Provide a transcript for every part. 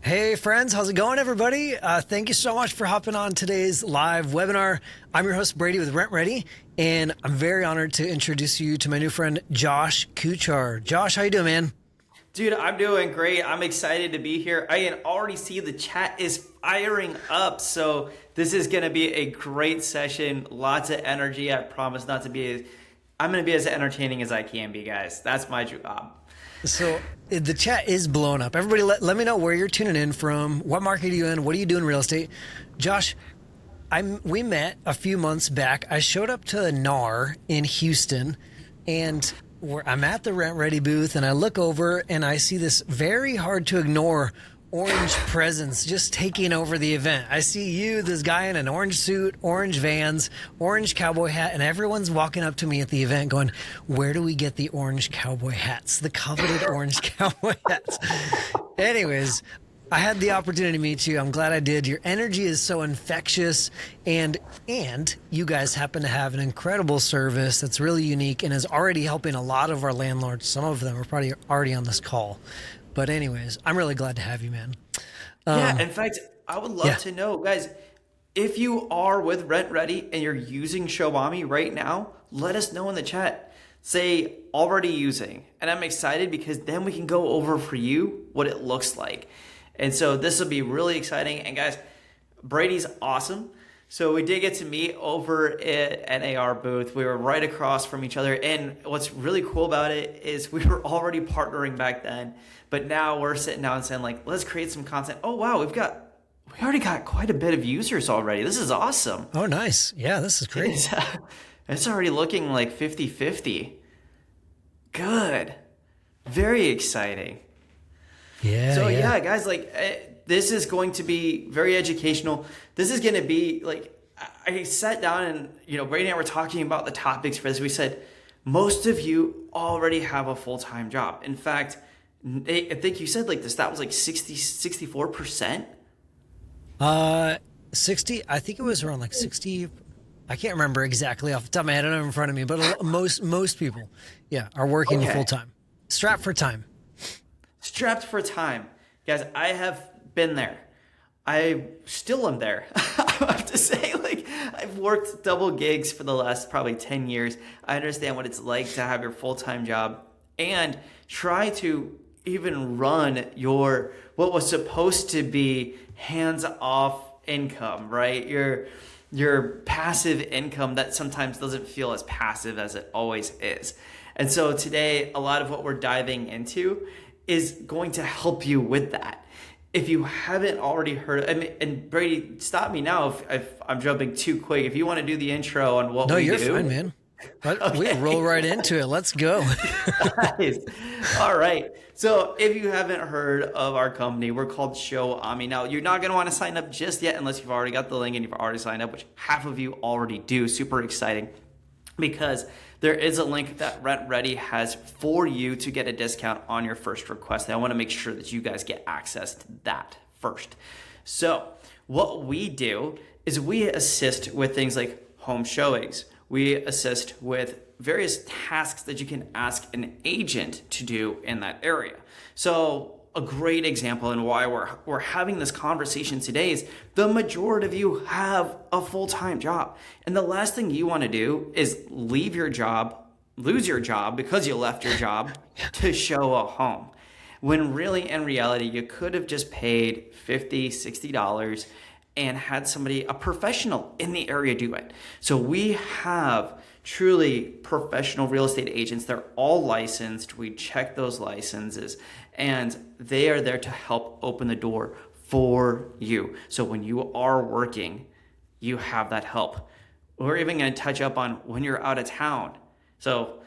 Hey friends, how's it going everybody? Thank you so much for hopping on today's live webinar. I'm your host Brady with RentRedi, and I'm very honored to introduce you to my new friend Josh Kuchar. Josh, how you doing, man? Dude, I'm doing great. I'm excited to be here. I can already see the chat is firing up, so this is going to be a great session. Lots of energy. I promise not to be I'm going to be as entertaining as I can be, guys. That's my job. So the chat is blowing up. Everybody let me know where you're tuning in from. What market are you in? What do you do in real estate? Josh, we met a few months back. I showed up to NAR in Houston, and I'm at the RentRedi booth, and I look over and I see this very hard to ignore orange presence just taking over the event. I see you, this guy in an orange suit, orange Vans, orange cowboy hat, and everyone's walking up to me at the event going, where do we get the orange cowboy hats? The coveted orange cowboy hats. Anyways, I had the opportunity to meet you. I'm glad I did. Your energy is so infectious, and you guys happen to have an incredible service that's really unique and is already helping a lot of our landlords. Some of them are probably already on this call. But anyways, I'm really glad to have you, man. Yeah, in fact, I would love to know, guys, if you are with RentRedi and you're using Showami right now, let us know in the chat. Say already using. And I'm excited because then we can go over for you what it looks like. And so this will be really exciting. And guys, Brady's awesome. So we did get to meet over at NAR booth. We were right across from each other. And what's really cool about it is we were already partnering back then. But now we're sitting down and saying, like, let's create some content. Oh, wow, we already got quite a bit of users already. This is awesome. Oh, nice. Yeah, this is great. It's already looking like 50-50. Good. Very exciting. Yeah. So yeah, guys, like this is going to be very educational. This is going to be like, I sat down and, Brady and I were talking about the topics for this. We said, most of you already have a full-time job. In fact, I think you said like this, that was like 64%. 60, I think it was around like 60. I can't remember exactly off the top of my head. I don't have it in front of me, but most people, are working full time. Strapped for time. Strapped for time. Guys, I have been there. I still am there. I have to say, like, I've worked double gigs for the last probably 10 years. I understand what it's like to have your full-time job and try to even run what was supposed to be hands-off income, right? Your passive income that sometimes doesn't feel as passive as it always is. And so today, a lot of what we're diving into is going to help you with that. If you haven't already heard, and Brady, stop me now if I'm jumping too quick. If you want to do the intro on what we do. No, you're fine, man. Okay. We roll right into it. Let's go. Nice. All right. So if you haven't heard of our company, we're called Showami. Now, you're not going to want to sign up just yet unless you've already got the link and you've already signed up, which half of you already do. Super exciting because there is a link that RentRedi has for you to get a discount on your first request. And I want to make sure that you guys get access to that first. So what we do is we assist with things like home showings. We assist with various tasks that you can ask an agent to do in that area. So a great example and why we're having this conversation today is the majority of you have a full-time job. And the last thing you want to do is leave your job, lose your job because you left your job to show a home. When really in reality, you could have just paid $50, $60 and had a professional in the area do it. So we have truly professional real estate agents. They're all licensed. We check those licenses and they are there to help open the door for you. So when you are working, you have that help. We're even going to touch up on when you're out of town. So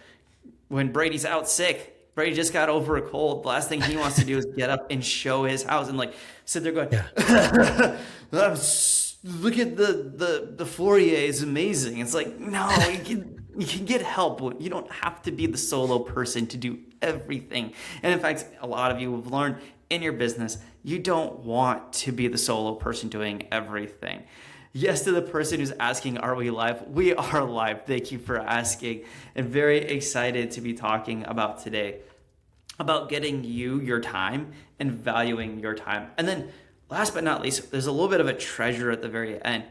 when Brady's out sick, Brady just got over a cold. The last thing he wants to do is get up and show his house and like sit there going, look at the foyer is amazing. It's like, no, you can get help. You don't have to be the solo person to do everything. And in fact, a lot of you have learned in your business, you don't want to be the solo person doing everything. Yes, to the person who's asking, are we live? We are live. Thank you for asking and very excited to be talking about today. about getting you your time and valuing your time. And then last but not least, there's a little bit of a treasure at the very end.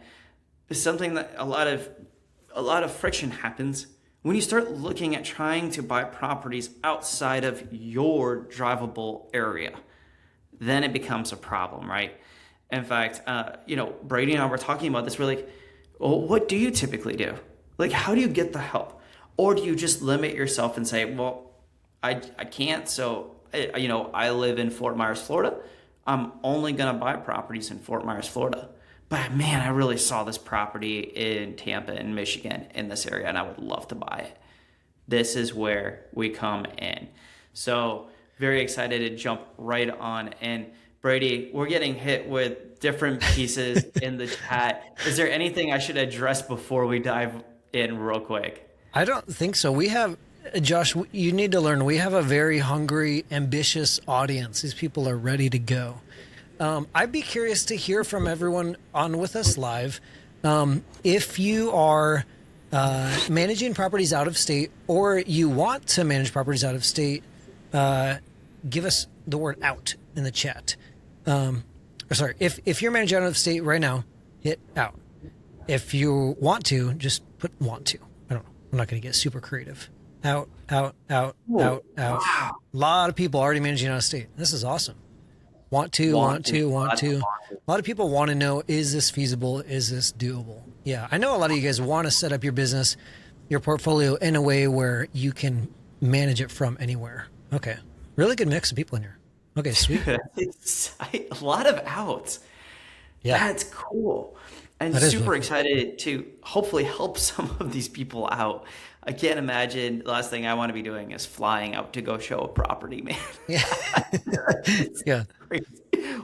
It's something that a lot of friction happens when you start looking at trying to buy properties outside of your drivable area. Then it becomes a problem, right? In fact, Brady and I were talking about this. We're like, well, what do you typically do? Like, how do you get the help? Or do you just limit yourself and say, well, I can't. So, I live in Fort Myers, Florida. I'm only going to buy properties in Fort Myers, Florida. But man, I really saw this property in Tampa in Michigan in this area, and I would love to buy it. This is where we come in. So very excited to jump right on. And Brady, we're getting hit with different pieces in the chat. Is there anything I should address before we dive in real quick? I don't think so. We have, Josh, you need to learn, we have a very hungry, ambitious audience. These people are ready to go. I'd be curious to hear from everyone on with us live. If you are managing properties out of state, or you want to manage properties out of state, give us the word out in the chat. If you're managing out of state right now, hit out. If you want to, just put want to. I don't know. I'm not going to get super creative. Out. Wow. A lot of people already managing out of state. This is awesome. Want to. A lot of people want to know, is this feasible? Is this doable? Yeah, I know a lot of you guys want to set up your business, your portfolio in a way where you can manage it from anywhere. Okay. Really good mix of people in here. Okay, sweet. It's a lot of outs. Yeah. That's cool. And That is super really cool. excited to hopefully help some of these people out. I can't imagine the last thing I want to be doing is flying out to go show a property, man. Yeah. Yeah. Crazy.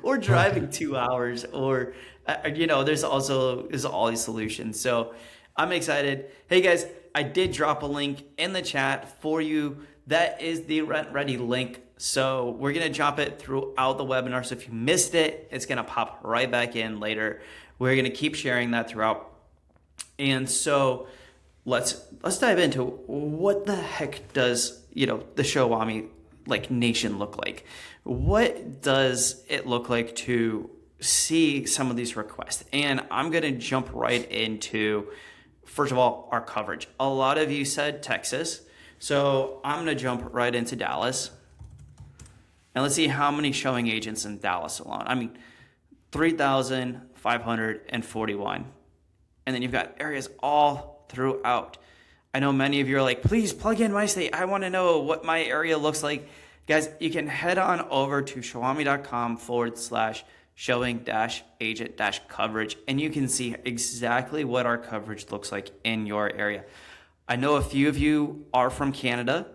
Or driving 2 hours, or there's all these solutions. So I'm excited. Hey guys, I did drop a link in the chat for you. That is the RentRedi link. So we're gonna drop it throughout the webinar. So if you missed it, it's gonna pop right back in later. We're gonna keep sharing that throughout. And so let's dive into what the heck does the Showami nation look like? What does it look like to see some of these requests? And I'm going to jump right into, first of all, our coverage. A lot of you said Texas, so I'm going to jump right into Dallas. And let's see how many showing agents in Dallas alone. I mean, 3,541. And then you've got areas all throughout. I know many of you are like, please plug in my state. I want to know what my area looks like. Guys, you can head on over to showami.com/showing-agent-coverage, and you can see exactly what our coverage looks like in your area. I know a few of you are from Canada.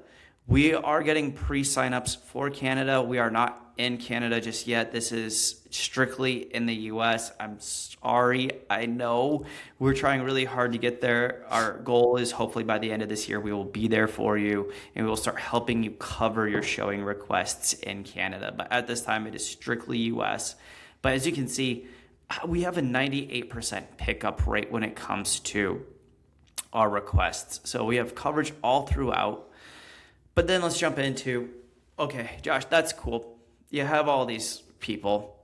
We are getting pre-signups for Canada. We are not in Canada just yet. This is strictly in the US. I'm sorry. I know we're trying really hard to get there. Our goal is hopefully by the end of this year, we will be there for you and we will start helping you cover your showing requests in Canada. But at this time, it is strictly US. But as you can see, we have a 98% pickup rate when it comes to our requests. So we have coverage all throughout. But then let's jump into, okay, Josh, that's cool. You have all these people.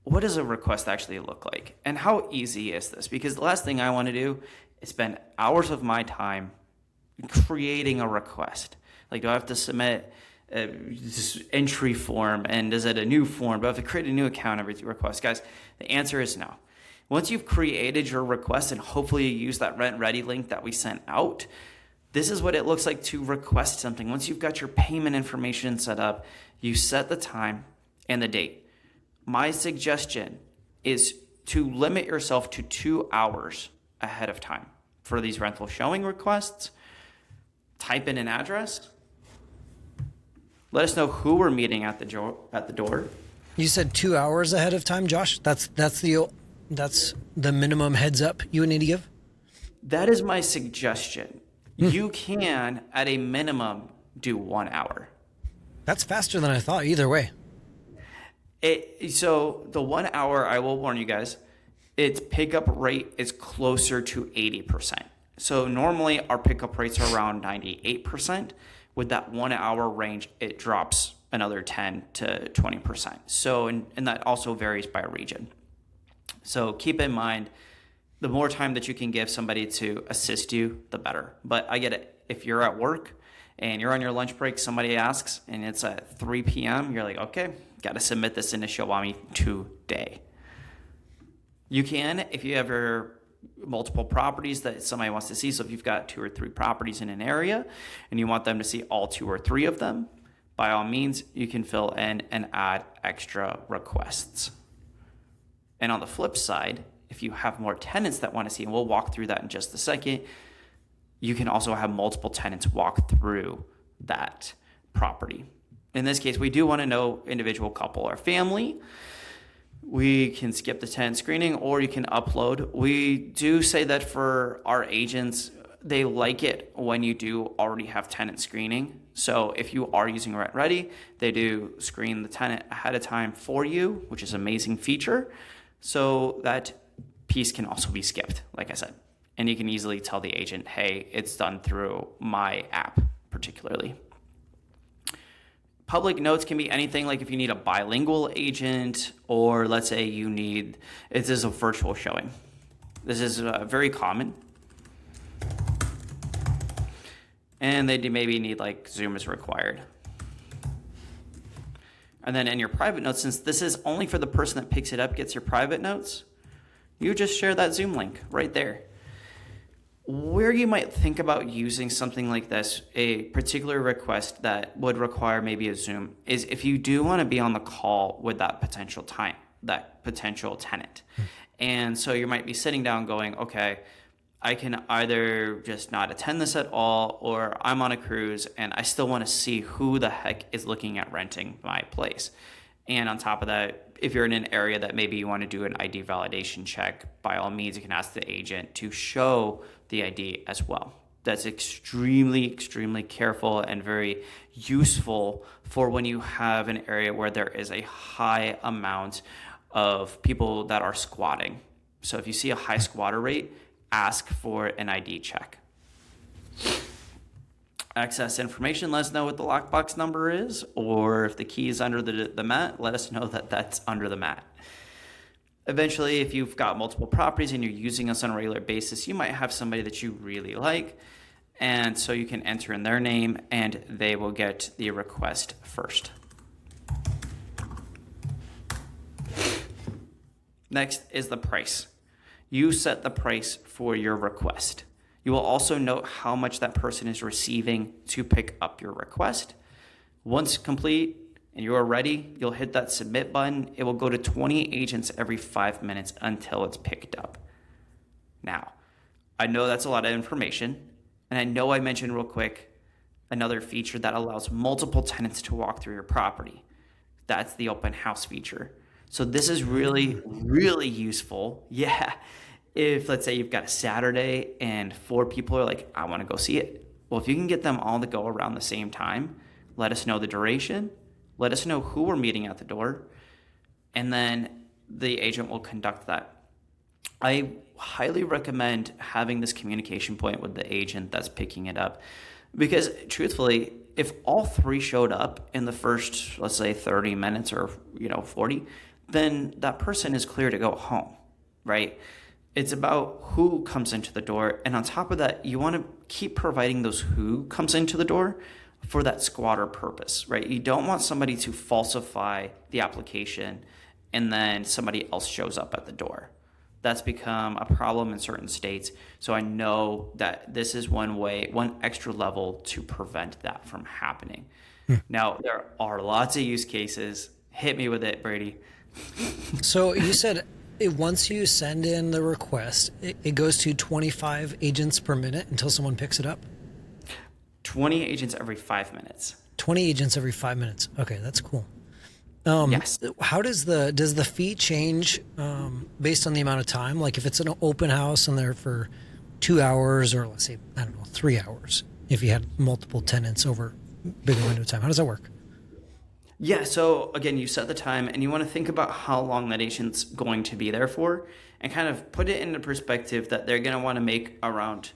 What does a request actually look like? And how easy is this? Because the last thing I want to do is spend hours of my time creating a request. Like, do I have to submit this entry form? And is it a new form? Do I have to create a new account every request? Guys, the answer is no. Once you've created your request and hopefully you use that RentRedi link that we sent out, this is what it looks like to request something. Once you've got your payment information set up, you set the time and the date. My suggestion is to limit yourself to 2 hours ahead of time for these rental showing requests. Type in an address. Let us know who we're meeting at the door. You said 2 hours ahead of time, Josh? That's the minimum heads up you would need to give? That is my suggestion. You can, at a minimum, do 1 hour. That's faster than I thought, either way. So the 1 hour, I will warn you guys, its pickup rate is closer to 80%. So normally our pickup rates are around 98%. With that 1 hour range, it drops another 10 to 20%. So, and that also varies by region. So keep in mind, the more time that you can give somebody to assist you, the better. But I get it. If you're at work and you're on your lunch break, somebody asks and it's at 3 p.m., you're like, okay, got to submit this into Showami today. You can, if you have your multiple properties that somebody wants to see. So if you've got 2 or 3 properties in an area and you want them to see all 2 or 3 of them, by all means, you can fill in and add extra requests. And on the flip side, if you have more tenants that want to see, and we'll walk through that in just a second, you can also have multiple tenants walk through that property. In this case, we do want to know individual couple or family. We can skip the tenant screening, or you can upload. We do say that for our agents, they like it when you do already have tenant screening. So if you are using RentRedi, they do screen the tenant ahead of time for you, which is an amazing feature. So that piece can also be skipped, like I said. And you can easily tell the agent, hey, it's done through my app particularly. Public notes can be anything, like if you need a bilingual agent, or let's say you need, this is a virtual showing. This is very common. And they maybe need like Zoom is required. And then in your private notes, since this is only for the person that picks it up, gets your private notes, you just share that Zoom link right there. Where you might think about using something like this, a particular request that would require maybe a Zoom, is if you do want to be on the call with that potential tenant. And so you might be sitting down going, okay, I can either just not attend this at all, or I'm on a cruise and I still want to see who the heck is looking at renting my place. And on top of that, if you're in an area that maybe you want to do an ID validation check, by all means, you can ask the agent to show the ID as well. That's extremely, extremely careful and very useful for when you have an area where there is a high amount of people that are squatting. So if you see a high squatter rate, ask for an ID check. Access information, let us know what the lockbox number is, or if the key is under the mat, let us know that that's under the mat. Eventually, if you've got multiple properties and you're using us on a regular basis, you might have somebody that you really like, and so you can enter in their name and they will get the request first. Next is the price. You set the price for your request. You will also note how much that person is receiving to pick up your request. Once complete and you are ready, you'll hit that submit button. It will go to 20 agents every 5 minutes until it's picked up. Now, I know that's a lot of information, and I know I mentioned real quick another feature that allows multiple tenants to walk through your property. That's the open house feature. So this is really, really useful. Yeah. If let's say you've got a Saturday and 4 people are like, I want to go see it. Well, if you can get them all to go around the same time, let us know the duration, let us know who we're meeting at the door, and then the agent will conduct that. I highly recommend having this communication point with the agent that's picking it up, because truthfully, if all 3 showed up in the first, let's say 30 minutes or 40, then that person is clear to go home, right? It's about who comes into the door. And on top of that, you want to keep providing those who comes into the door for that squatter purpose, right? You don't want somebody to falsify the application and then somebody else shows up at the door. That's become a problem in certain states. So I know that this is one extra level to prevent that from happening. Now, there are lots of use cases. Hit me with it, Brady. So you said once you send in the request, it goes to 25 agents per minute until someone picks it up? 20 agents every 5 minutes. 20 agents every 5 minutes. Okay, that's cool. Yes. How does the fee change based on the amount of time? Like if it's an open house and they're for 2 hours, or let's say, 3 hours, if you had multiple tenants over a bigger window of time, how does that work? Yeah, so again, you set the time and you want to think about how long that agent's going to be there for and kind of put it into perspective that they're going to want to make around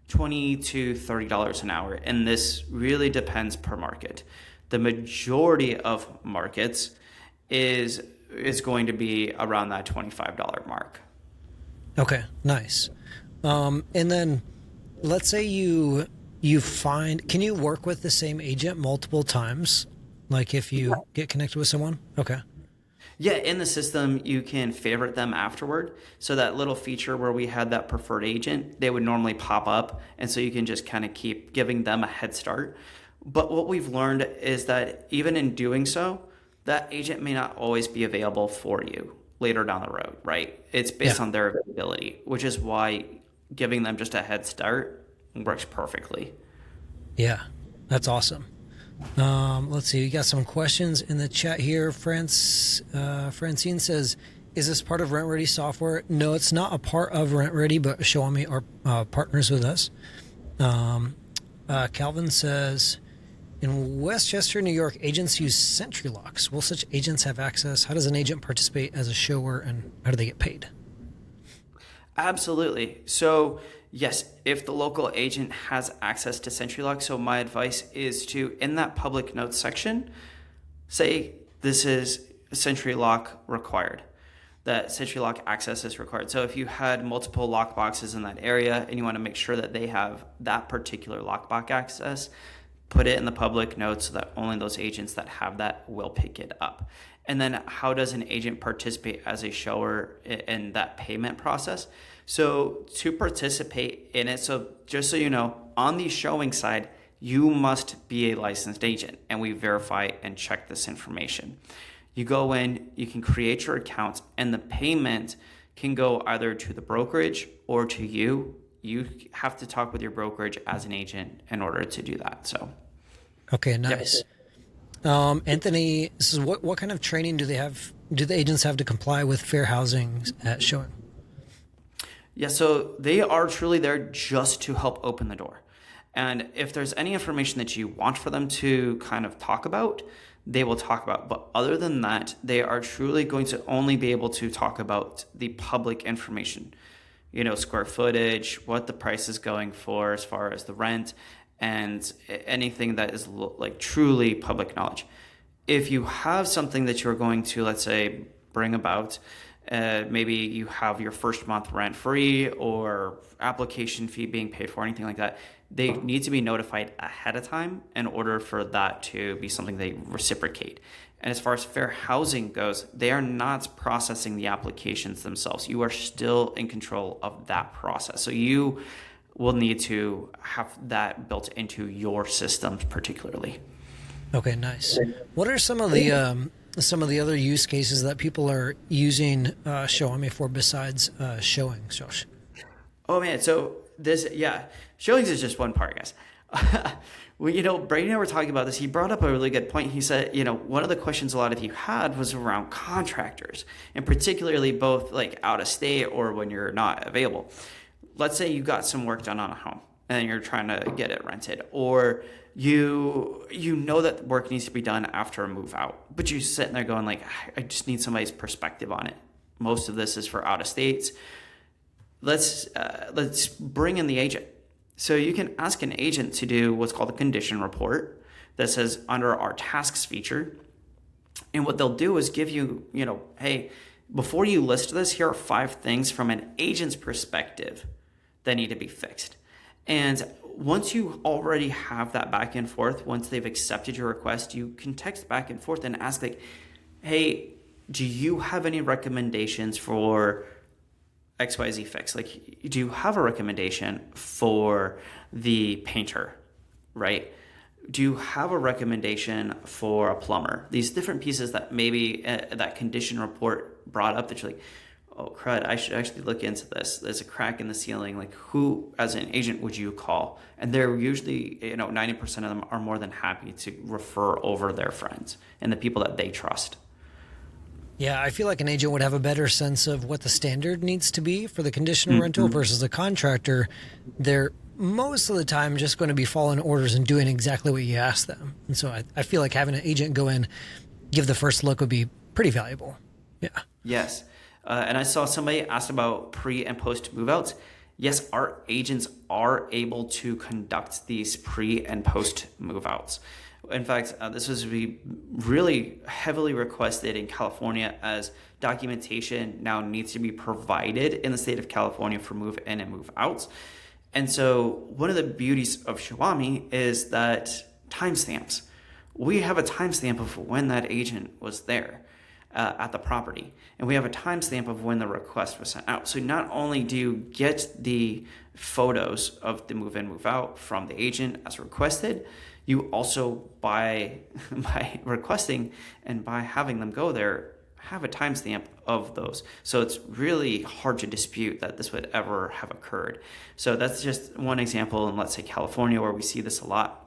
$20 to $30 an hour. And this really depends per market. The majority of markets is going to be around that $25 mark. Okay, nice. And then let's say you find, can you work with the same agent multiple times? Like if you get connected with someone? Okay. Yeah, in the system, you can favorite them afterward. So that little feature where we had that preferred agent, they would normally pop up. And so you can just kind of keep giving them a head start. But what we've learned is that even in doing so, that agent may not always be available for you later down the road, right? It's based Yeah. on their availability, which is why giving them just a head start works perfectly. Yeah. That's awesome. Let's see. We got some questions in the chat here. Francine says, "Is this part of RentRedi software?" No, it's not a part of RentRedi, but Showami are partners with us. Calvin says, "In Westchester, New York, agents use Sentry locks. Will such agents have access? How does an agent participate as a shower, and how do they get paid?" Absolutely. So, yes, if the local agent has access to SentryLock, so my advice is to, in that public notes section, say this is SentryLock required, that SentryLock access is required. So if you had multiple lock boxes in that area and you want to make sure that they have that particular lockbox access, put it in the public notes so that only those agents that have that will pick it up. And then how does an agent participate as a shower in that payment process? So to participate in it, so just so you know, on the showing side, you must be a licensed agent, and we verify and check this information. You go in, you can create your account, and the payment can go either to the brokerage or to you. You have to talk with your brokerage as an agent in order to do that. So, Okay, nice. Anthony, this is what kind of training do they have? Do the agents have to comply with fair housing at showing? yeah, so they are truly there just to help open the door. And if there's any information that you want for them to kind of talk about, they will talk about. But other than that, they are truly going to only be able to talk about the public information, you know, square footage, what the price is going for as far as the rent, and anything that is like truly public knowledge. If you have something that you're going to, let's say, bring about, maybe you have your first month rent free or application fee being paid for, anything like that, they need to be notified ahead of time in order for that to be something they reciprocate. And as far as fair housing goes, they are not processing the applications themselves. You are still in control of that process. So you will need to have that built into your systems particularly. Okay, nice. What are some of the other use cases that people are using Showami for besides showing, Josh? Oh man, so showings is just one part, guys. Well, you know, Brady and I were talking about this. He brought up a really good point. He said, you know, one of the questions a lot of you had was around contractors, and particularly both like out of state or when you're not available. Let's say you got some work done on a home and you're trying to get it rented, or you know that work needs to be done after a move out, but you're sitting there going like, I just need somebody's perspective on it. Most of this is for out of states. Let's bring in the agent. So you can ask an agent to do what's called a condition report that says under our tasks feature. And what they'll do is give you, you know, hey, before you list this, here are 5 things from an agent's perspective that need to be fixed. And once you already have that back and forth, once they've accepted your request, you can text back and forth and ask like, hey, do you have any recommendations for XYZ fix? Like, do you have a recommendation for the painter, right? Do you have a recommendation for a plumber? These different pieces that maybe that condition report brought up that you're like, oh crud, I should actually look into this. There's a crack in the ceiling. Like, who as an agent would you call? And they're usually, you know, 90% of them are more than happy to refer over their friends and the people that they trust. Yeah, I feel like an agent would have a better sense of what the standard needs to be for the conditional rental versus a contractor. They're most of the time just going to be following orders and doing exactly what you ask them. And so I feel like having an agent go in, give the first look would be pretty valuable. Yeah. Yes. And I saw somebody asked about pre and post move outs. Yes, our agents are able to conduct these pre and post move outs. In fact, this was really heavily requested in California, as documentation now needs to be provided in the state of California for move in and move outs. And so one of the beauties of Showami is that timestamps. We have a timestamp of when that agent was there at the property, and we have a timestamp of when the request was sent out. So not only do you get the photos of the move in, move out from the agent as requested, you also, by requesting and by having them go there, have a timestamp of those. So it's really hard to dispute that this would ever have occurred. So that's just one example in, let's say, California, where we see this a lot.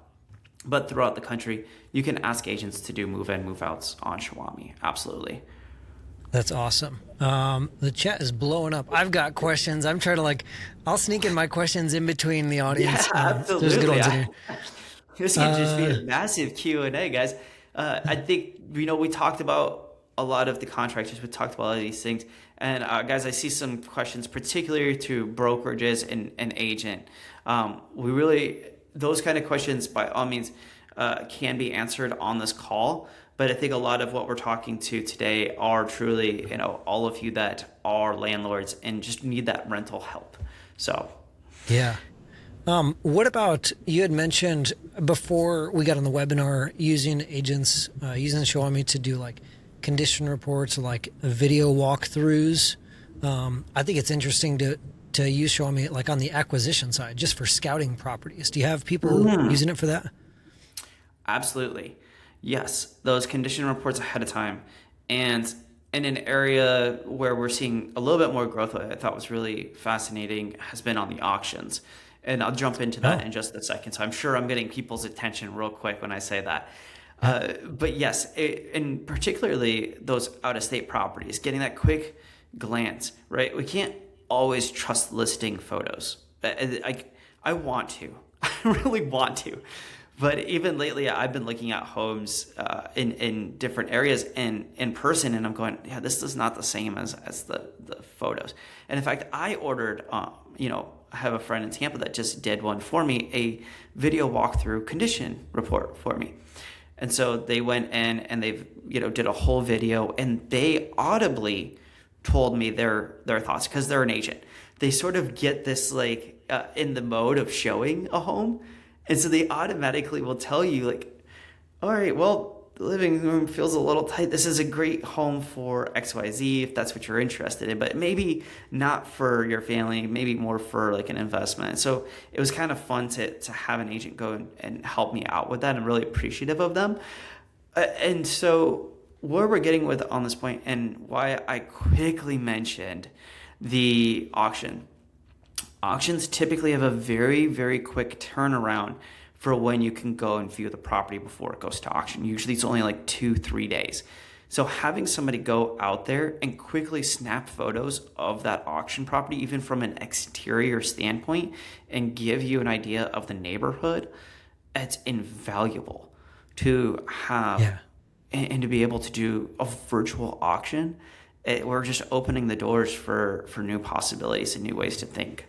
But throughout the country, you can ask agents to do move-in, move-outs on Showami. Absolutely. That's awesome. The chat is blowing up. I've got questions. I'm trying to I'll sneak in my questions in between the audience. Yeah, absolutely. There's good ones in here. This can just be a massive Q&A, guys. I think, we talked about a lot of the contractors. We talked about all of these things. And guys, I see some questions, particularly to brokerages and agent. Those kind of questions, by all means, can be answered on this call. But I think a lot of what we're talking to today are truly, all of you that are landlords and just need that rental help. So, yeah. What about, you had mentioned before we got on the webinar, using agents, using Showami to do condition reports, video walkthroughs. I think it's interesting to use Showami on the acquisition side, just for scouting properties. Do you have people using it for that? Absolutely. Yes. Those condition reports ahead of time. And in an area where we're seeing a little bit more growth, what I thought was really fascinating has been on the auctions. And I'll jump into that in just a second. So I'm sure I'm getting people's attention real quick when I say that. But yes, and particularly those out-of-state properties, getting that quick glance, right? We can't always trust listing photos. I want to. I really want to. But even lately, I've been looking at homes in different areas and in person, and I'm going, yeah, this is not the same as the photos. And in fact, I ordered, I have a friend in Tampa that just did one for me, a video walkthrough condition report for me. And so they went in and they've, did a whole video, and they audibly told me their thoughts, because they're an agent. They sort of get this in the mode of showing a home. And so they automatically will tell you all right, well, the living room feels a little tight. This is a great home for XYZ if that's what you're interested in, but maybe not for your family, maybe more for an investment. So it was kind of fun to have an agent go and help me out with that. I'm really appreciative of them. And so where we're getting with on this point, and why I quickly mentioned the auction. Auctions typically have a very, very quick turnaround for when you can go and view the property before it goes to auction. Usually it's only 2-3 days. So having somebody go out there and quickly snap photos of that auction property, even from an exterior standpoint, and give you an idea of the neighborhood, it's invaluable to have. Yeah. And to be able to do a virtual auction. We're just opening the doors for new possibilities and new ways to think.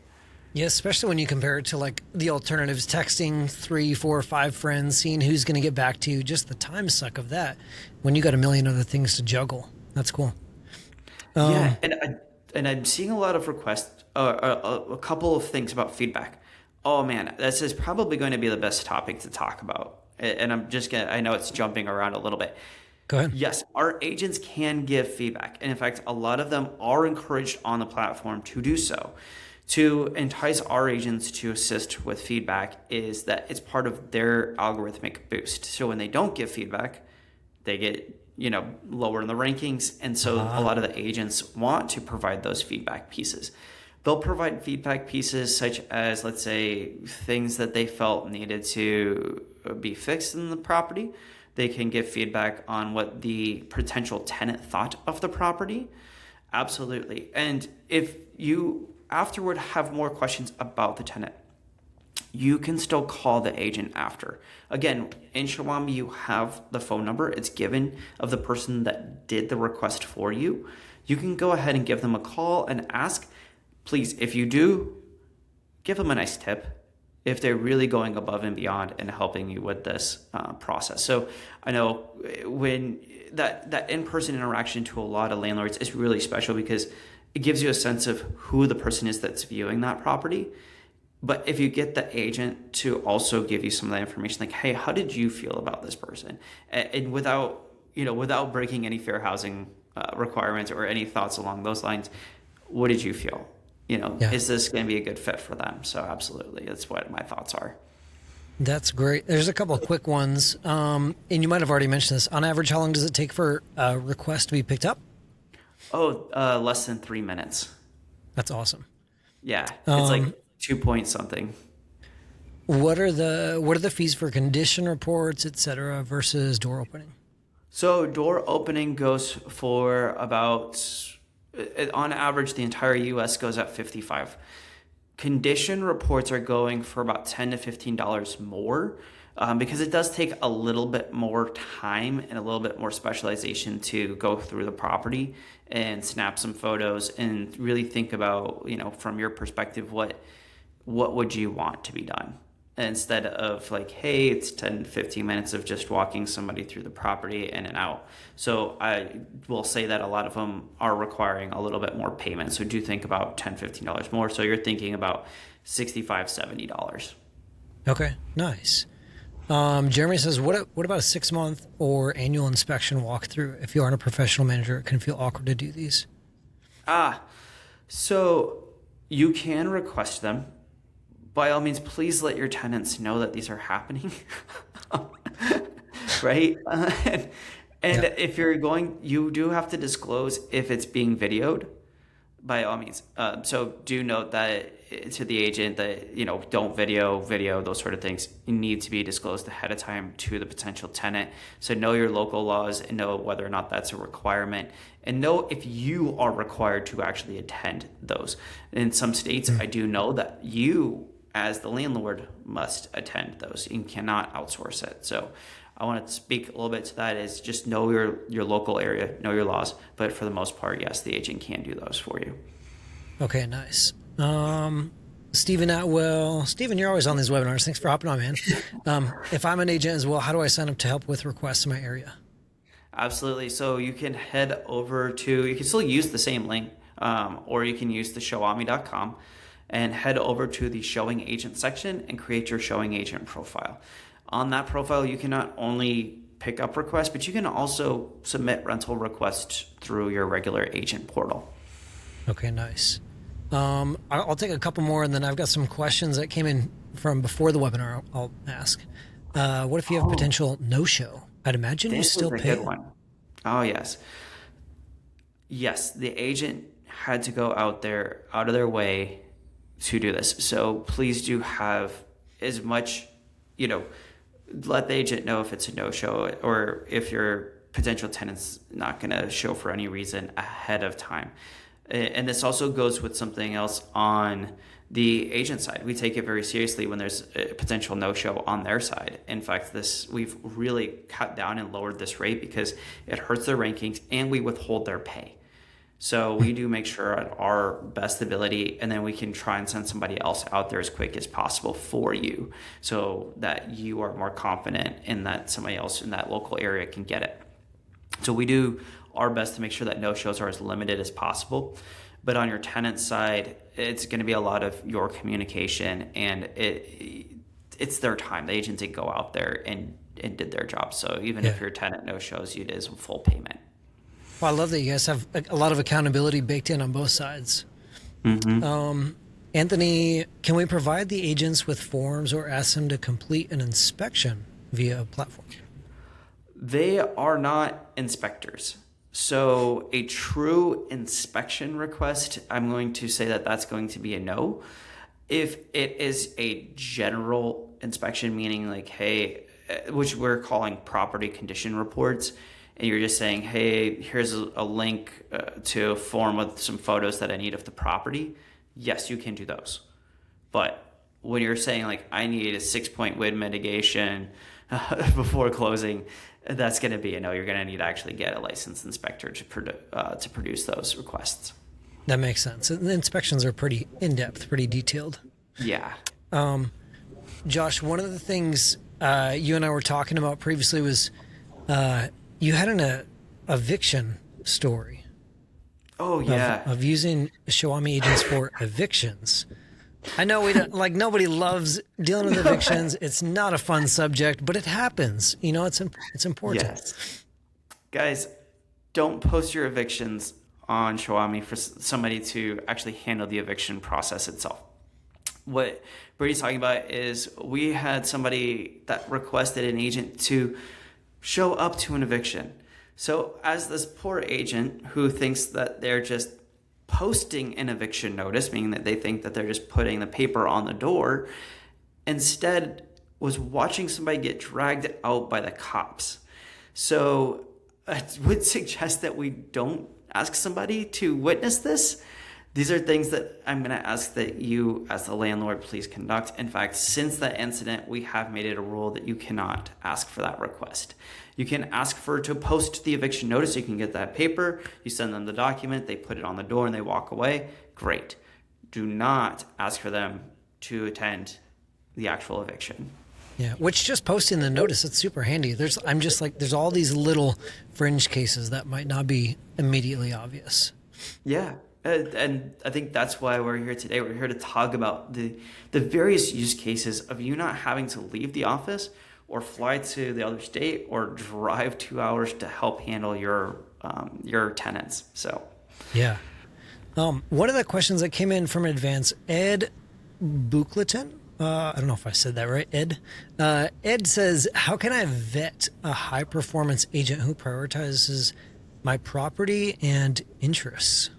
Yeah, especially when you compare it to the alternatives, texting 3, 4, 5 friends, seeing who's going to get back to you, just the time suck of that when you got a million other things to juggle. That's cool. Yeah, and I'm seeing a lot of requests, a couple of things about feedback. Oh man, this is probably going to be the best topic to talk about. And I know it's jumping around a little bit. Go ahead. Yes, our agents can give feedback. And in fact, a lot of them are encouraged on the platform to do so. To entice our agents to assist with feedback is that it's part of their algorithmic boost. So when they don't give feedback, they get, lower in the rankings. And so a lot of the agents want to provide those feedback pieces. They'll provide feedback pieces such as, let's say, things that they felt needed to be fixed in the property. They can give feedback on what the potential tenant thought of the property. Absolutely. And if you afterward have more questions about the tenant, you can still call the agent after. Again, in Showami, you have the phone number. It's given of the person that did the request for you. You can go ahead and give them a call and ask. Please, if you do, give them a nice tip. if they're really going above and beyond and helping you with this process. So I know when that in-person interaction to a lot of landlords is really special because it gives you a sense of who the person is that's viewing that property. But if you get the agent to also give you some of that information, like, hey, how did you feel about this person? And without breaking any fair housing requirements or any thoughts along those lines, what did you feel? Is this going to be a good fit for them? So absolutely, that's what my thoughts are. That's great. There's a couple of quick ones. And you might have already mentioned this. On average, how long does it take for a request to be picked up? Less than 3 minutes. That's awesome. Yeah, it's like 2 point something. What are the fees for condition reports, et cetera, versus door opening? So door opening goes for about, on average, the entire U.S. goes at $55. Condition reports are going for about $10 to $15 more because it does take a little bit more time and a little bit more specialization to go through the property and snap some photos and really think about, from your perspective, what would you want to be done? Instead of like, hey, it's 10, 15 minutes of just walking somebody through the property in and out. So I will say that a lot of them are requiring a little bit more payment. So do think about $10, $15 more. So you're thinking about $65, $70. Okay, nice. Jeremy says, what about a 6-month or annual inspection walkthrough? If you aren't a professional manager, it can feel awkward to do these. So you can request them. By all means, please let your tenants know that these are happening, right? And if you're going, you do have to disclose if it's being videoed, by all means. So do note that to the agent that, don't video, those sort of things need to be disclosed ahead of time to the potential tenant. So know your local laws and know whether or not that's a requirement and know if you are required to actually attend those. In some states, I do know that you, as the landlord, must attend those. You cannot outsource it. So I want to speak a little bit to that is just know your local area, know your laws. But for the most part, yes, the agent can do those for you. Okay, nice. Stephen Atwell. Stephen, you're always on these webinars. Thanks for hopping on, man. If I'm an agent as well, how do I sign up to help with requests in my area? Absolutely. So you can head over to, you can still use the same link, or you can use the Showami.com. and head over to the showing agent section and create your showing agent profile. On that profile, you can not only pick up requests, but you can also submit rental requests through your regular agent portal. Okay, nice. I'll take a couple more, and then I've got some questions that came in from before the webinar I'll ask. What if you have potential no-show? I'd imagine you still pay. Good one. Oh, yes. Yes, the agent had to go out of their way to do this. So please do have as much, let the agent know if it's a no-show or if your potential tenant's not going to show for any reason ahead of time. And this also goes with something else on the agent side. We take it very seriously when there's a potential no-show on their side. In fact, we've really cut down and lowered this rate because it hurts their rankings and we withhold their pay. So we do make sure at our best ability, and then we can try and send somebody else out there as quick as possible for you so that you are more confident in that somebody else in that local area can get it. So we do our best to make sure that no-shows are as limited as possible. But on your tenant side, it's going to be a lot of your communication, and it's their time. The agent did go out there and did their job. So even if your tenant no-shows, it is full payment. Well, I love that you guys have a lot of accountability baked in on both sides. Mm-hmm. Anthony, can we provide the agents with forms or ask them to complete an inspection via a platform? They are not inspectors. So a true inspection request, I'm going to say that that's going to be a no. If it is a general inspection, meaning like, hey, which we're calling property condition reports, and you're just saying, hey, here's a link to a form with some photos that I need of the property, yes, you can do those. But when you're saying, like, I need a 6-point wind mitigation before closing, that's going to be a no. You're going to need to actually get a licensed inspector to produce those requests. That makes sense. And the inspections are pretty in-depth, pretty detailed. Yeah. Josh, one of the things you and I were talking about previously was you had an eviction story Oh yeah. of using Showami agents for evictions. I know we don't, like nobody loves dealing with evictions. It's not a fun subject, but it happens. You know, it's important. Yes. Guys, don't post your evictions on Showami for somebody to actually handle the eviction process itself. What Brady's talking about is we had somebody that requested an agent to show up to an eviction. So as this poor agent who thinks that they're just posting an eviction notice, meaning that they think that they're just putting the paper on the door, instead was watching somebody get dragged out by the cops. So I would suggest that we don't ask somebody to witness this. These are things that I'm going to ask that you, as the landlord, please conduct. In fact, since that incident, we have made it a rule that you cannot ask for that request. You can ask for to post the eviction notice. You can get that paper. You send them the document. They put it on the door and they walk away. Great. Do not ask for them to attend the actual eviction. Yeah, which just posting the notice, it's super handy. There's all these little fringe cases that might not be immediately obvious. Yeah. And I think that's why we're here today. We're here to talk about the various use cases of you not having to leave the office or fly to the other state or drive 2 hours to help handle your tenants. So, yeah. One of the questions that came in from advance, Ed Bucleton, I don't know if I said that right, Ed. Ed says, how can I vet a high performance agent who prioritizes my property and interests?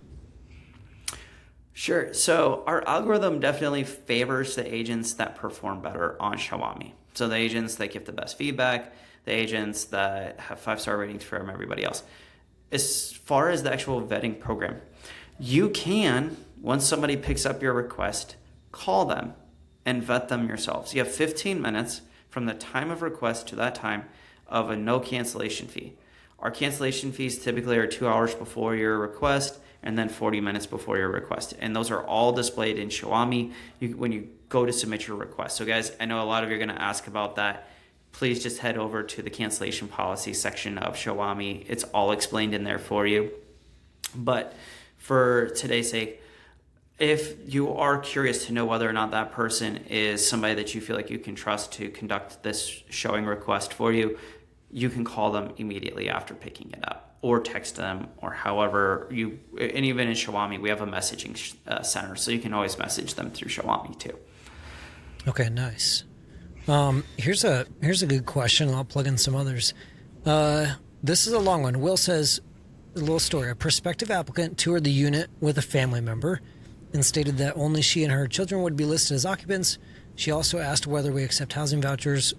Sure. So our algorithm definitely favors the agents that perform better on Showami. So the agents that give the best feedback, the agents that have 5-star ratings from everybody else. As far as the actual vetting program, you can, once somebody picks up your request, call them and vet them yourselves. You have 15 minutes from the time of request to that time of a no cancellation fee. Our cancellation fees typically are 2 hours before your request and then 40 minutes before your request. And those are all displayed in Showami when you go to submit your request. So guys, I know a lot of you are going to ask about that. Please just head over to the cancellation policy section of Showami. It's all explained in there for you. But for today's sake, if you are curious to know whether or not that person is somebody that you feel like you can trust to conduct this showing request for you, you can call them immediately after picking it up or text them or however you, and even in Showami, we have a messaging center, so you can always message them through Showami too. Okay, nice. Here's a good question. I'll plug in some others. This is a long one. Will says, a little story. A prospective applicant toured the unit with a family member and stated that only she and her children would be listed as occupants. She also asked whether we accept housing vouchers.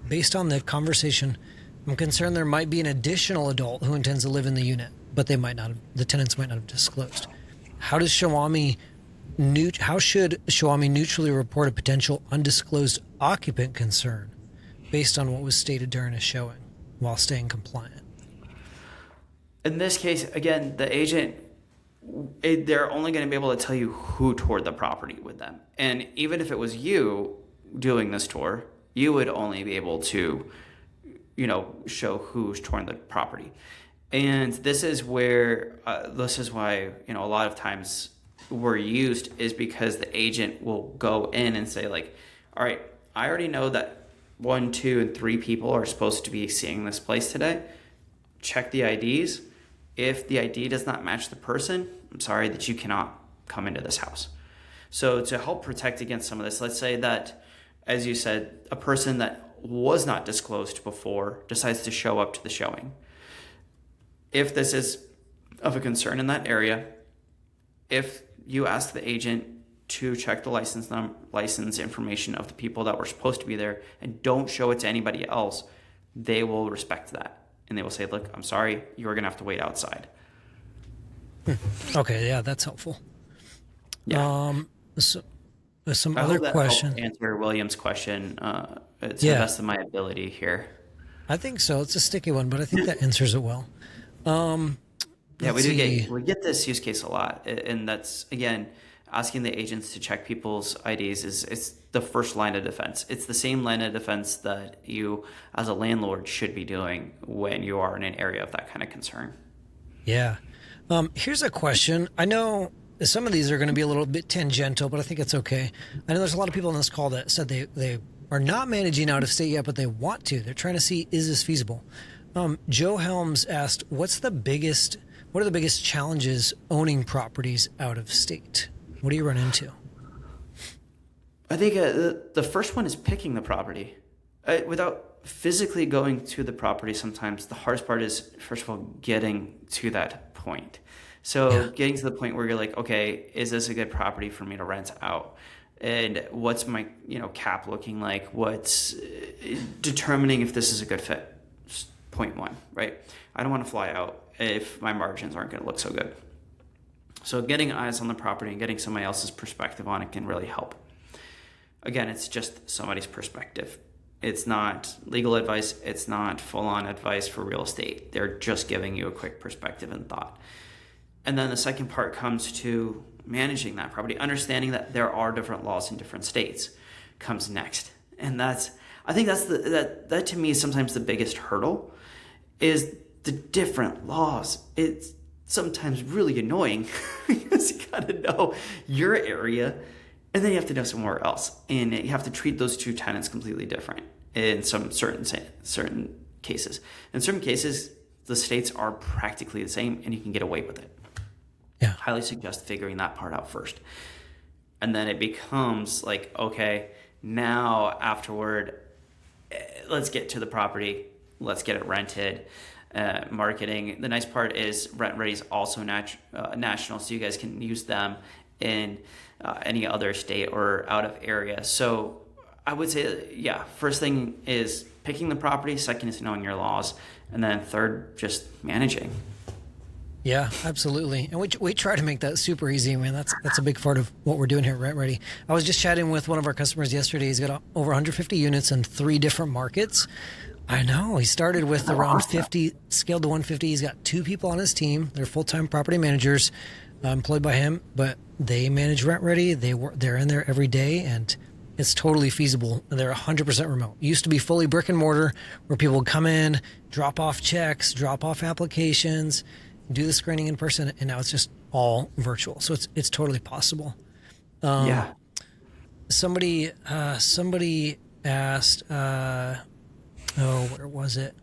Based on the conversation, I'm concerned there might be an additional adult who intends to live in the unit, but they might not have, the tenants might not have disclosed. How should Showami neutrally report a potential undisclosed occupant concern based on what was stated during a showing while staying compliant? In this case, again, the agent, they're only going to be able to tell you who toured the property with them. And even if it was you doing this tour, you would only be able to, show who's touring the property. And this is why, a lot of times we're used is because the agent will go in and say like, all right, I already know that 1, 2, and 3 people are supposed to be seeing this place today. Check the IDs. If the ID does not match the person, I'm sorry that you cannot come into this house. So to help protect against some of this, let's say that, as you said, a person that was not disclosed before decides to show up to the showing. If this is of a concern in that area, if you ask the agent to check the license information of the people that were supposed to be there and don't show it to anybody else, they will respect that. And they will say, look, I'm sorry, you're going to have to wait outside. Okay, yeah, that's helpful. Yeah. So some I other hope that questions. helped answer William's question to the best of my ability here. I think so. It's a sticky one, but I think that answers it well. Yeah, we get this use case a lot, and that's again, asking the agents to check people's IDs is it's the first line of defense. It's the same line of defense that you as a landlord should be doing when you are in an area of that kind of concern. Yeah. Here's a question. I know some of these are going to be a little bit tangential, but I think it's okay. I know there's a lot of people on this call that said they are not managing out of state yet, but they want to. They're trying to see, is this feasible? Joe Helms asked, what are the biggest challenges owning properties out of state? What do you run into? I think the first one is picking the property. Without physically going to the property, sometimes the hardest part is, first of all, getting to that point. So getting to the point where you're like, okay, is this a good property for me to rent out? And what's my cap looking like? What's determining if this is a good fit? Point one, right? I don't want to fly out if my margins aren't going to look so good. So getting eyes on the property and getting somebody else's perspective on it can really help. Again, it's just somebody's perspective. It's not legal advice. It's not full-on advice for real estate. They're just giving you a quick perspective and thought. And then the second part comes to managing that property, understanding that there are different laws in different states comes next. And I think that's that to me is sometimes the biggest hurdle is the different laws. It's sometimes really annoying because you got to know your area and then you have to know somewhere else. And you have to treat those two tenants completely different in some certain cases. In certain cases, the states are practically the same and you can get away with it. Yeah. Highly suggest figuring that part out first. And then it becomes like, okay, now afterward, let's get to the property. Let's get it rented. Marketing. The nice part is RentRedi is also national, so you guys can use them in any other state or out of area. So I would say, yeah, first thing is picking the property. Second is knowing your laws. And then third, just managing. Yeah, absolutely. And we try to make that super easy. I mean, that's a big part of what we're doing here at RentRedi. I was just chatting with one of our customers yesterday. He's got over 150 units in 3 different markets. I know. He started with around 50, scaled to 150. He's got 2 people on his team. They're full-time property managers employed by him, but they manage RentRedi. They're in there every day, and it's totally feasible. They're 100% remote. It used to be fully brick and mortar where people would come in, drop off checks, drop off applications, do the screening in person, and now it's just all virtual. So it's totally possible. Yeah. Somebody asked, where was it?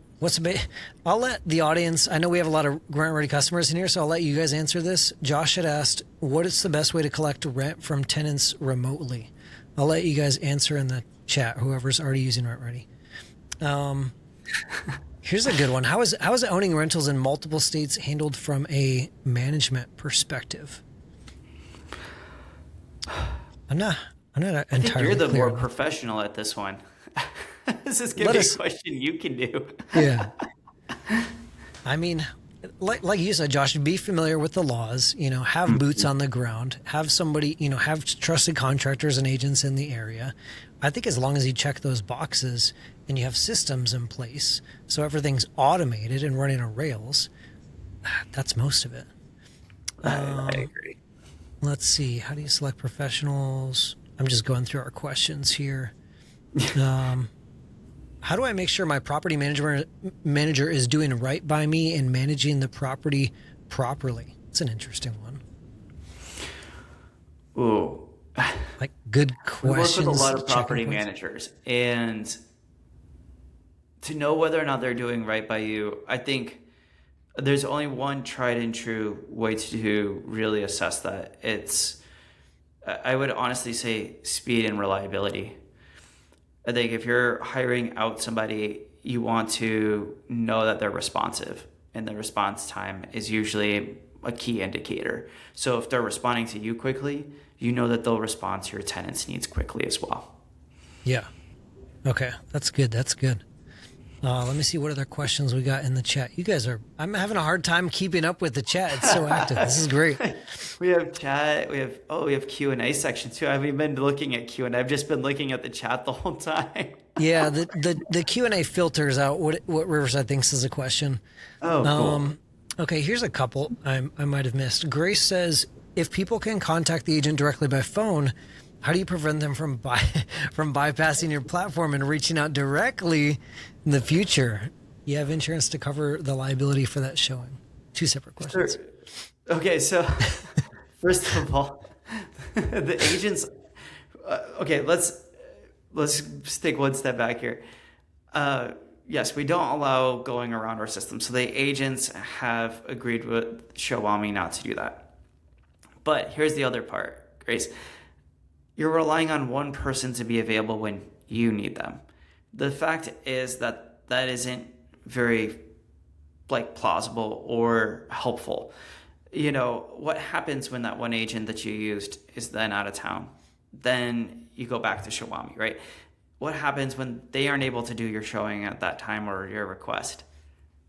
I'll let the audience, I know we have a lot of RentRedi customers in here, so I'll let you guys answer this. Josh had asked, what is the best way to collect rent from tenants remotely? I'll let you guys answer in the chat, whoever's already using RentRedi. Here's a good one. How is owning rentals in multiple states handled from a management perspective? I'm not entirely I think you're the clear more professional at this one. This is going to be a question you can do. Yeah. I mean, like you said, Josh, be familiar with the laws, have boots on the ground, have somebody, have trusted contractors and agents in the area. I think as long as you check those boxes and you have systems in place, so everything's automated and running on rails, that's most of it. I agree. Let's see. How do you select professionals? I'm just going through our questions here. How do I make sure my property manager is doing right by me and managing the property properly? It's an interesting one. Ooh. Like good questions. We work with a lot of property managers, and to know whether or not they're doing right by you, I think there's only one tried and true way to really assess that. I would honestly say speed and reliability. I think if you're hiring out somebody, you want to know that they're responsive, and the response time is usually a key indicator. So if they're responding to you quickly, you know that they'll respond to your tenant's needs quickly as well. Yeah. Okay. That's good. Let me see what other questions we got in the chat. I'm having a hard time keeping up with the chat. It's so active. This is great. We have chat. We have Q&A section too. I haven't been looking at Q&A. I've just been looking at the chat the whole time. Yeah. The Q&A filters out what Riverside thinks is a question. Oh, cool. Okay. Here's a couple I might have missed. Grace says, if people can contact the agent directly by phone, how do you prevent them from from bypassing your platform and reaching out directly in the future? You have insurance to cover the liability for that showing. Two separate questions. Sure. Okay, so first of all, the agents. Okay, let's take one step back here. Yes, we don't allow going around our system. So the agents have agreed with Showami not to do that. But here's the other part, Grace. You're relying on one person to be available when you need them. The fact is that isn't very plausible or helpful. What happens when that one agent that you used is then out of town? Then you go back to Showami, right? What happens when they aren't able to do your showing at that time or your request?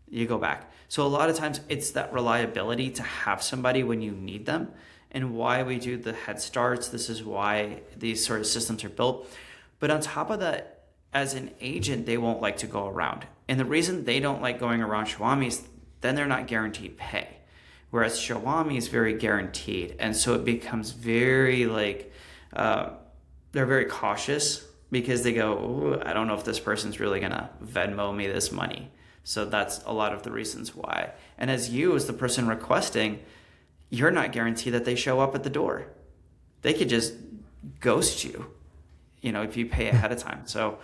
You go back. So a lot of times it's that reliability to have somebody when you need them, and why we do the head starts. This is why these sort of systems are built. But on top of that, as an agent, they won't like to go around. And the reason they don't like going around Showami is then they're not guaranteed pay. Whereas Showami is very guaranteed. And so it becomes very they're very cautious because they go, ooh, I don't know if this person's really going to Venmo me this money. So that's a lot of the reasons why. And as the person requesting, you're not guaranteed that they show up at the door. They could just ghost you, if you pay ahead of time. So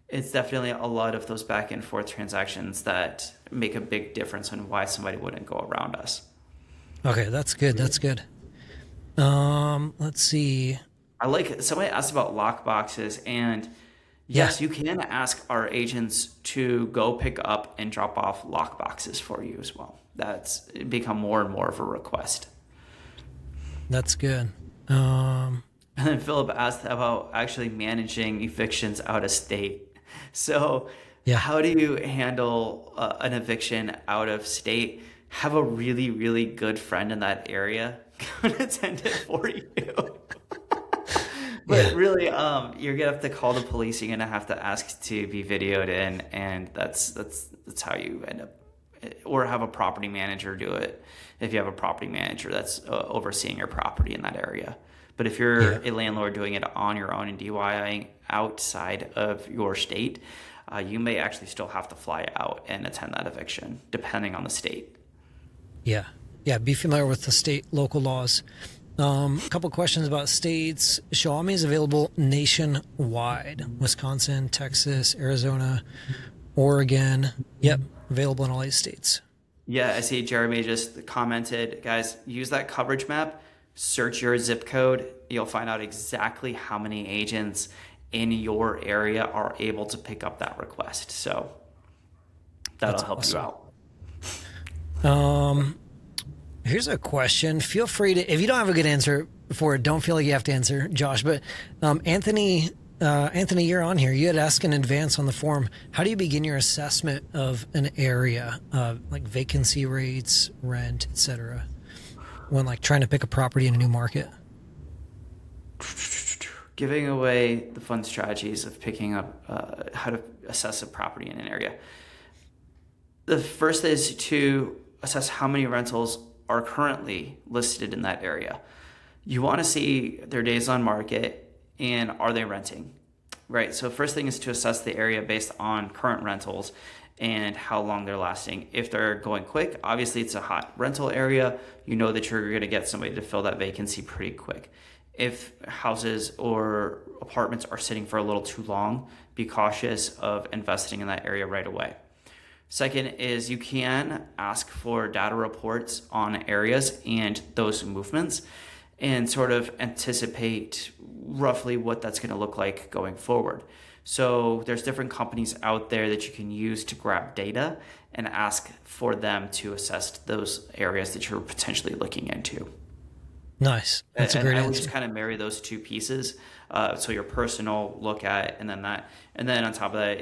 it's definitely a lot of those back and forth transactions that make a big difference on why somebody wouldn't go around us. Okay, that's good. That's good. Let's see. Somebody asked about lock boxes, and yes, you can ask our agents to go pick up and drop off lock boxes for you as well. That's become more and more of a request. That's good. And then Philip asked about actually managing evictions out of state. So how do you handle an eviction out of state? Have a really, really good friend in that area come and attend it for you. But really, you're gonna have to call the police. You're gonna have to ask to be videoed in, and that's how you end up. Or have a property manager do it if you have a property manager that's overseeing your property in that area. But if you're a landlord doing it on your own and DIYing outside of your state, you may actually still have to fly out and attend that eviction, depending on the state. Yeah. Be familiar with the state local laws. A couple questions about states. Showami is available nationwide. Wisconsin, Texas, Arizona, Oregon. Yep. Available in all 8 states. Yeah, I see Jeremy just commented, guys, use that coverage map, search your zip code. You'll find out exactly how many agents in your area are able to pick up that request. So that'll help you out. Here's a question. Feel free to, if you don't have a good answer for it, don't feel like you have to answer, Josh. But Anthony, you're on here. You had asked in advance on the form, how do you begin your assessment of an area, like vacancy rates, rent, etc., when trying to pick a property in a new market? Giving away the fun strategies of picking up how to assess a property in an area. The first is to assess how many rentals are currently listed in that area. You want to see their days on market and are they renting, right? So first thing is to assess the area based on current rentals and how long they're lasting. If they're going quick, obviously it's a hot rental area. You know that you're going to get somebody to fill that vacancy pretty quick. If houses or apartments are sitting for a little too long, be cautious of investing in that area right away. Second is you can ask for data reports on areas and those movements and sort of anticipate roughly what that's going to look like going forward. So there's different companies out there that you can use to grab data and ask for them to assess those areas that you're potentially looking into. Nice. That's a great answer. I would just kind of marry those two pieces. So your personal look at, and then on top of that,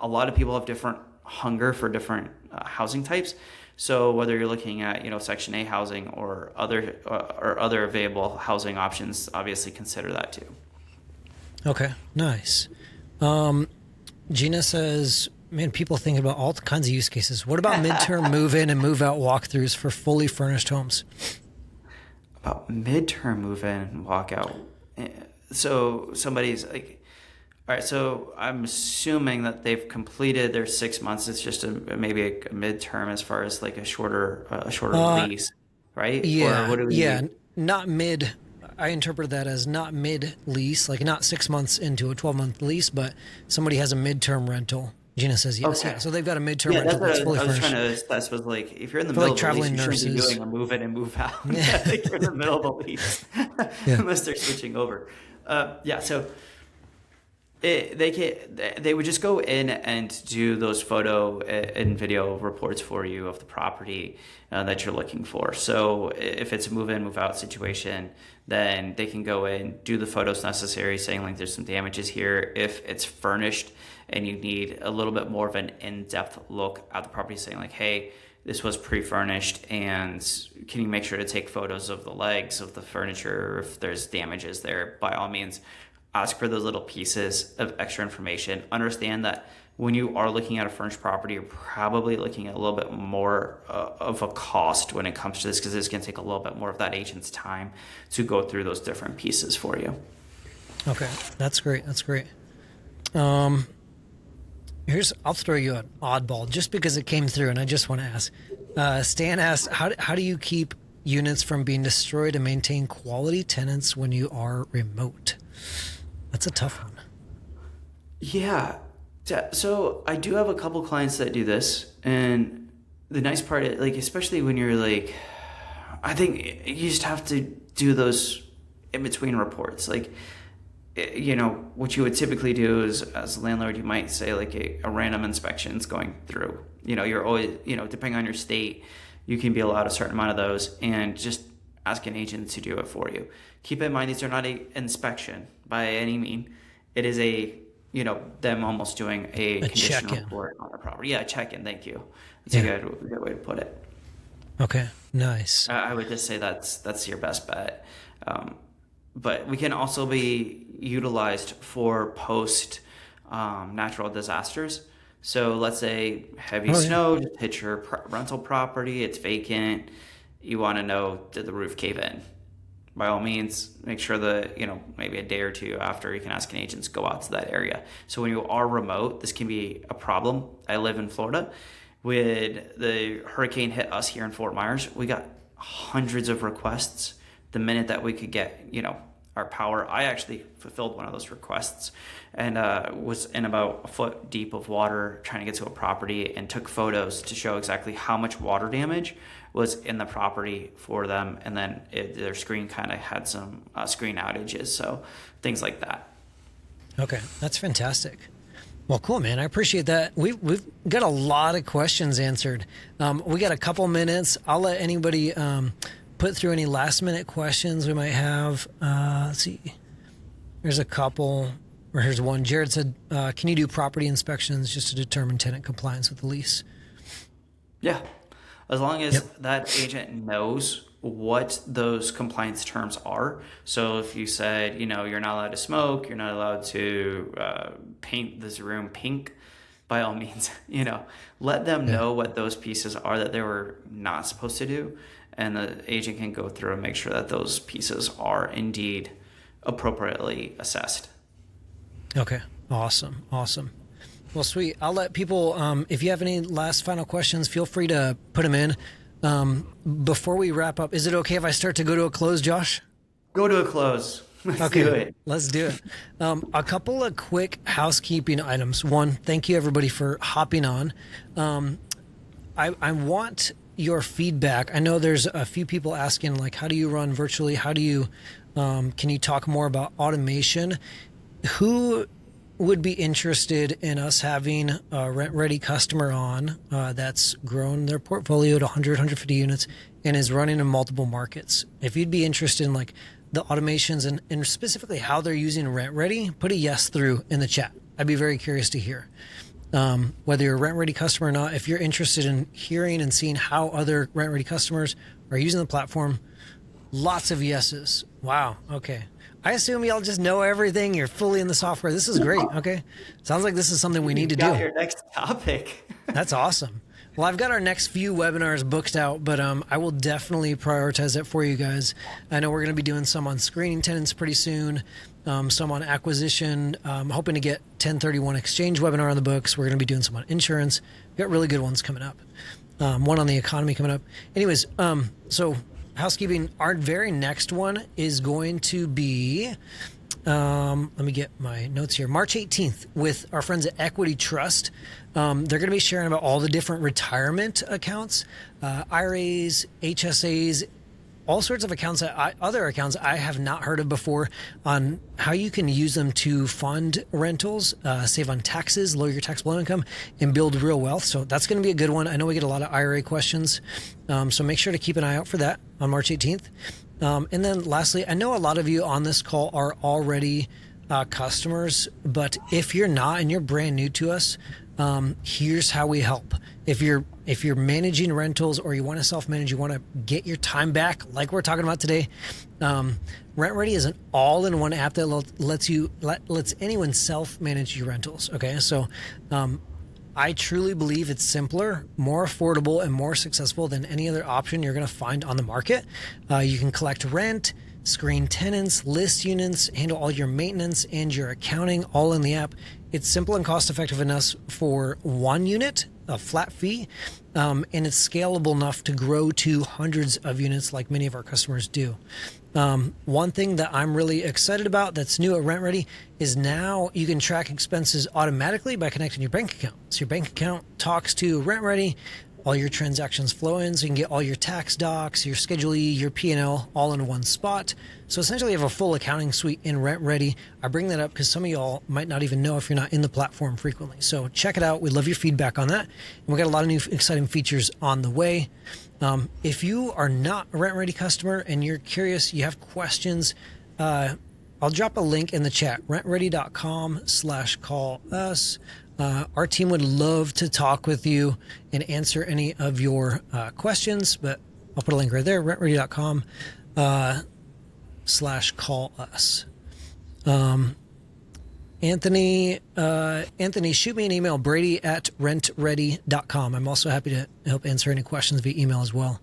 a lot of people have different hunger for different housing types. So whether you're looking at, Section A housing or other available housing options, obviously consider that too. Okay, nice. Gina says, man, people think about all kinds of use cases. What about midterm move-in and move-out walkthroughs for fully furnished homes? Midterm move in and walk out. So somebody's like, all right, so I'm assuming that they've completed their 6 months. It's just maybe a midterm as far as like a shorter lease, right? Or Yeah, what do yeah, we? not mid. I interpret that as not mid lease, like not 6 months into a 12-month lease, but somebody has a midterm rental. Gina says yes, yeah. Okay. So they've got a midterm Yeah, that's rental what that's fully I was trying furnished to assess was like if you're in the for middle like of a lease, traveling you shouldn't be nurses. doing a move in and move out. Yeah, Like you're in the middle of a lease, yeah. unless they're switching over. Yeah, so they would just go in and do those photo and video reports for you of the property that you're looking for. So if it's a move in move out situation, then they can go in, do the photos necessary, saying like there's some damages here. If it's furnished and you need a little bit more of an in-depth look at the property, saying like, hey, this was pre-furnished, and can you make sure to take photos of the legs of the furniture if there's damages there? By all means, ask for those little pieces of extra information. Understand that when you are looking at a furnished property, you're probably looking at a little bit more of a cost when it comes to this, because it's going to take a little bit more of that agent's time to go through those different pieces for you. Okay, that's great. That's great. I'll throw you an oddball just because it came through, and I just want to ask. Stan asked, how do you keep units from being destroyed and maintain quality tenants when you are remote? That's a tough one. Yeah. So I do have a couple clients that do this, and the nice part, like especially when you're like, I think you just have to do those in between reports. Like, what you would typically do is, as a landlord, you might say like a random inspection's going through. You're always, depending on your state, you can be allowed a certain amount of those, and just ask an agent to do it for you. Keep in mind, these are not a inspection by any mean. It is them almost doing a condition check-in. report on the property. Yeah, check-in. Thank you. That's Yeah. a good way to put it. Okay, nice. I would just say that's your best bet. But we can also be utilized for post natural disasters. So let's say heavy snow just hit your rental property, it's vacant. You want to know, did the roof cave in? By all means, make sure that, maybe a day or two after, you can ask an agent to go out to that area. So when you are remote, this can be a problem. I live in Florida. When the hurricane hit us here in Fort Myers, we got hundreds of requests the minute that we could get, our power. I actually fulfilled one of those requests, and was in about a foot deep of water trying to get to a property, and took photos to show exactly how much water damage was in the property for them. And then their screen kind of had some screen outages, so things like that. Okay, that's fantastic. Well, cool, man. I appreciate that. We've got a lot of questions answered. We got a couple minutes. I'll let anybody put through any last minute questions we might have. Let's see. There's a couple, or here's one. Jared said, can you do property inspections just to determine tenant compliance with the lease? Yeah. As long as that agent knows what those compliance terms are. So if you said, you're not allowed to smoke, you're not allowed to paint this room pink, by all means, let them know what those pieces are that they were not supposed to do. And the agent can go through and make sure that those pieces are indeed appropriately assessed. Okay. Awesome. Well, sweet. I'll let people, if you have any last final questions, feel free to put them in. Before we wrap up, is it okay if I start to go to a close, Josh? Go to a close. Let's do it. Let's do it. A couple of quick housekeeping items. One, thank you everybody for hopping on. I want your feedback. I know there's a few people asking, like, how do you run virtually? How do you, can you talk more about automation? Who would be interested in us having a RentRedi customer on that's grown their portfolio to 100, 150 units and is running in multiple markets? If you'd be interested in like the automations and specifically how they're using RentRedi, put a yes through in the chat. I'd be very curious to hear. Whether you're a RentRedi customer or not, if you're interested in hearing and seeing how other RentRedi customers are using the platform, lots of yeses. Wow. Okay. I assume y'all just know everything. You're fully in the software. This is great. Okay. Sounds like this is something we need to do. Your next topic. That's awesome. Well, I've got our next few webinars booked out, but I will definitely prioritize it for you guys. I know we're going to be doing some on screening tenants pretty soon, some on acquisition. Hoping to get 1031 exchange webinar on the books. We're going to be doing some on insurance. We've got really good ones coming up. One on the economy coming up. Anyways, so housekeeping, our very next one is going to be, let me get my notes here, March 18th with our friends at Equity Trust. They're going to be sharing about all the different retirement accounts, IRAs, HSAs, all sorts of accounts, other accounts I have not heard of before, on how you can use them to fund rentals, save on taxes, lower your taxable income, and build real wealth. So that's going to be a good one. I know we get a lot of IRA questions, so make sure to keep an eye out for that on March 18th. And then lastly, I know a lot of you on this call are already customers, but if you're not and you're brand new to us, here's how we help. If you're managing rentals or you want to self-manage, you want to get your time back, like we're talking about today, RentRedi is an all-in-one app that lets anyone self-manage your rentals. Okay, so I truly believe it's simpler, more affordable, and more successful than any other option you're going to find on the market. You can collect rent, screen tenants, list units, handle all your maintenance and your accounting all in the app. It's simple and cost-effective enough for one unit, a flat fee, and it's scalable enough to grow to hundreds of units like many of our customers do. One thing that I'm really excited about that's new at RentRedi is now you can track expenses automatically by connecting your bank account. So your bank account talks to RentRedi, all your transactions flow in, so you can get all your tax docs, your Schedule E, your P&L all in one spot. So essentially you have a full accounting suite in RentRedi. I bring that up because some of y'all might not even know if you're not in the platform frequently. So check it out. We'd love your feedback on that. And we got a lot of new exciting features on the way. If you are not a RentRedi customer and you're curious, you have questions, I'll drop a link in the chat, rentredi.com/call us. Our team would love to talk with you and answer any of your questions, but I'll put a link right there, rentredi.com/call us. Anthony, shoot me an email, brady@rentredi.com. I'm also happy to help answer any questions via email as well.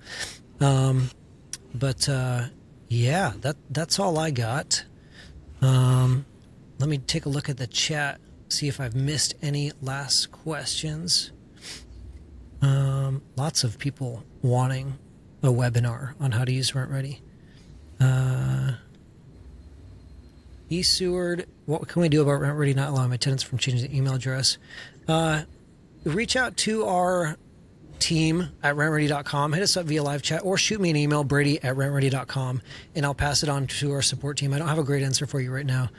Yeah, that's all I got. Let me take a look at the chat, see if I've missed any last questions. Lots of people wanting a webinar on how to use RentRedi. Seward, what can we do about RentRedi not allowing my tenants from changing the email address? Reach out to our team at rentredi.com, hit us up via live chat, or shoot me an email, brady@rentredi.com, and I'll pass it on to our support team. I don't have a great answer for you right now.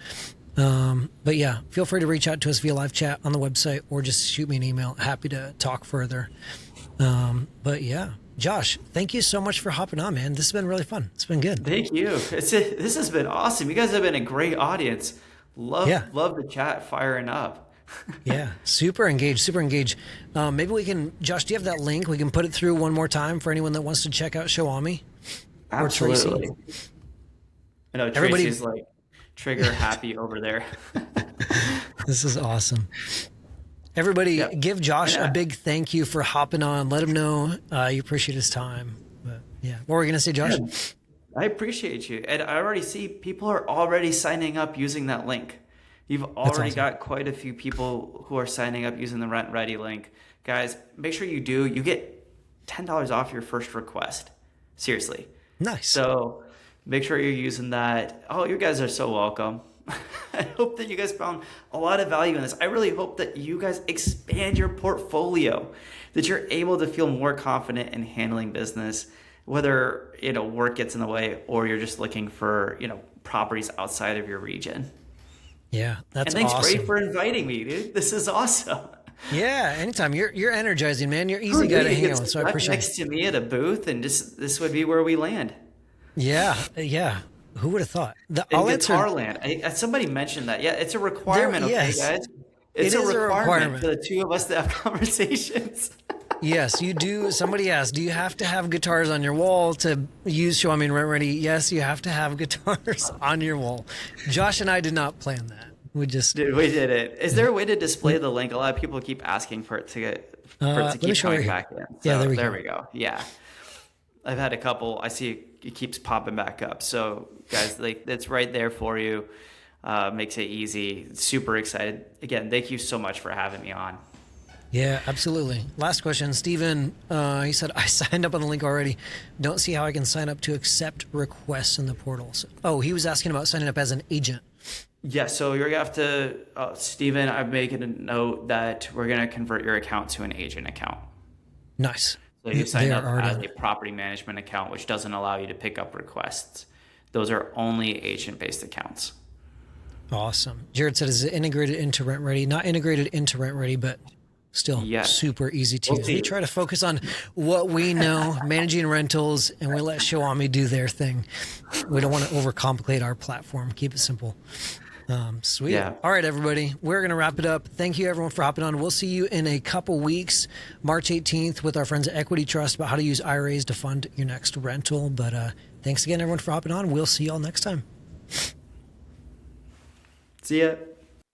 But yeah, feel free to reach out to us via live chat on the website or just shoot me an email. Happy to talk further. But yeah, Josh, thank you so much for hopping on, man. This has been really fun. It's been good. Thank you. This has been awesome. You guys have been a great audience. Love the chat firing up. Yeah, super engaged. Maybe we can, Josh, do you have that link? We can put it through one more time for anyone that wants to check out Showami. Absolutely. Or Tracy. I know Tracy's like trigger happy over there. This is awesome. Everybody, give Josh a big thank you for hopping on. Let him know you appreciate his time. But yeah, what were we going to say, Josh? Yeah, I appreciate you. And I already see people are already signing up using that link. You've already got quite a few people who are signing up using the RentRedi link. Guys, make sure you do. You get $10 off your first request. Seriously. Nice. So make sure you're using that. Oh, you guys are so welcome. I hope that you guys found a lot of value in this. I really hope that you guys expand your portfolio, that you're able to feel more confident in handling business, whether work gets in the way or you're just looking for properties outside of your region. Yeah, that's awesome. And thanks, Ray, for inviting me, dude. This is awesome. Yeah, anytime. You're energizing, man. You're easy guy to hang out with, so I appreciate it. Next to me at a booth, and just this would be where we land. Yeah. Who would have thought? Guitar land. Somebody mentioned that. Yeah, it's a requirement, okay, guys? It's a requirement for the two of us to have conversations. Yes, you do. Somebody asked, do you have to have guitars on your wall to use Showami and RentRedi? Yes, you have to have guitars on your wall. Josh and I did not plan that. We did it. Is there a way to display the link? A lot of people keep asking for it to for it to Let me keep show you coming here. back in. Yeah, So there we go. we go. Yeah. I've had a couple. I see it keeps popping back up. So guys, like it's right there for you. Makes it easy. Super excited. Again, thank you so much for having me on. Yeah, absolutely. Last question, Steven. He said, I signed up on the link already. Don't see how I can sign up to accept requests in the portal. So, he was asking about signing up as an agent. Yeah, so you're gonna have to, Steven, I'm making a note that we're gonna convert your account to an agent account. Nice. So you They signed are up already as on a it. property management account, which doesn't allow you to pick up requests. Those are only agent-based accounts. Awesome. Jared said, is it integrated into RentRedi? Not integrated into RentRedi, but still Yes. super easy to We'll use. see. We try to focus on what we know, managing rentals, and we let Showami do their thing. We don't want to overcomplicate our platform. Keep it simple. Sweet. Yeah. All right, everybody. We're going to wrap it up. Thank you, everyone, for hopping on. We'll see you in a couple weeks, March 18th, with our friends at Equity Trust about how to use IRAs to fund your next rental. But thanks again, everyone, for hopping on. We'll see you all next time. See ya.